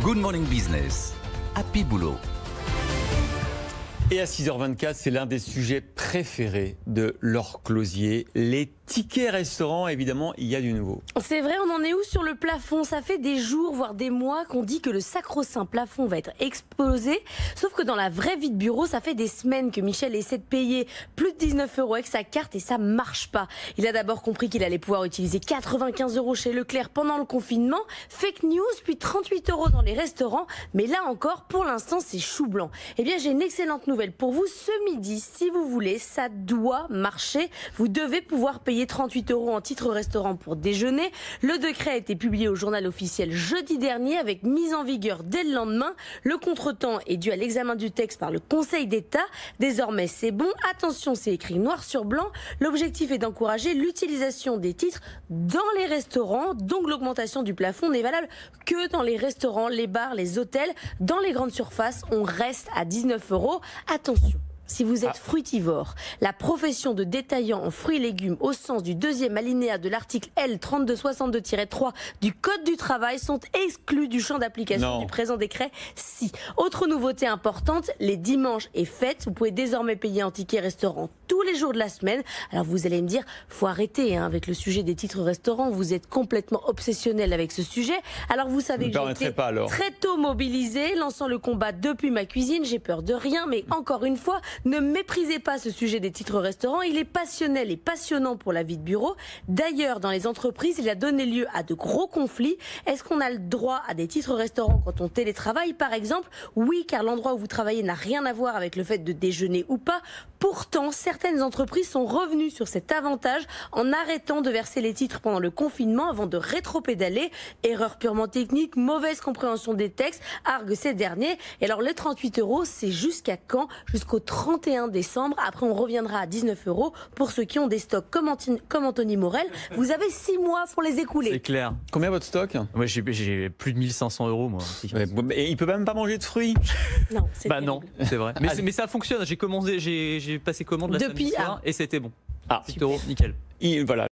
Good Morning Business. Happy Boulot. Et à 6h24, c'est l'un des sujets préférés de Laure Closier, les tickets restaurants. Évidemment, il y a du nouveau. C'est vrai, on en est où sur le plafond? Ça fait des jours, voire des mois qu'on dit que le sacro-saint plafond va être explosé. Sauf que dans la vraie vie de bureau, ça fait des semaines que Michel essaie de payer plus de 19 € avec sa carte et ça marche pas. Il a d'abord compris qu'il allait pouvoir utiliser 95 € chez Leclerc pendant le confinement. Fake news, puis 38 € dans les restaurants. Mais là encore, pour l'instant, c'est chou blanc. Eh bien, j'ai une excellente nouvelle pour vous. Ce midi, si vous voulez, ça doit marcher. Vous devez pouvoir payer 38 € en titre restaurant pour déjeuner. Le décret a été publié au journal officiel jeudi dernier avec mise en vigueur dès le lendemain. Le contretemps est dû à l'examen du texte par le Conseil d'État. Désormais, c'est bon. Attention, c'est écrit noir sur blanc. L'objectif est d'encourager l'utilisation des titres dans les restaurants. Donc l'augmentation du plafond n'est valable que dans les restaurants, les bars, les hôtels. Dans les grandes surfaces, on reste à 19 €. Attention. Si vous êtes fruitivore, la profession de détaillant en fruits et légumes au sens du deuxième alinéa de l'article L 3262-3 du Code du travail sont exclus du champ d'application du présent décret. Si. Autre nouveauté importante, les dimanches et fêtes, vous pouvez désormais payer en ticket restaurant tous les jours de la semaine. Alors vous allez me dire, faut arrêter avec le sujet des titres restaurants, vous êtes complètement obsessionnel avec ce sujet. Alors vous savez que j'ai été très tôt mobilisé, lançant le combat depuis ma cuisine, j'ai peur de rien, mais encore une fois, ne méprisez pas ce sujet des titres restaurants, il est passionnel et passionnant pour la vie de bureau. D'ailleurs, dans les entreprises, il a donné lieu à de gros conflits. Est-ce qu'on a le droit à des titres restaurants quand on télétravaille, par exemple? Oui, car l'endroit où vous travaillez n'a rien à voir avec le fait de déjeuner ou pas. Pourtant, certaines entreprises sont revenues sur cet avantage en arrêtant de verser les titres pendant le confinement avant de rétropédaler. Erreur purement technique, mauvaise compréhension des textes, arguent ces derniers. Et alors, les 38 €, c'est jusqu'à quand? Jusqu'au 31 décembre. Après, on reviendra à 19 € pour ceux qui ont des stocks comme Anthony Morel. Vous avez 6 mois pour les écouler. C'est clair. Combien votre stock? Moi, j'ai plus de 1500 €, moi. Et il peut même pas manger de fruits? Non, c'est terrible. Non, c'est vrai. Mais ça fonctionne. J'ai passé commande la semaine soir et c'était bon. 8 €, nickel. Voilà.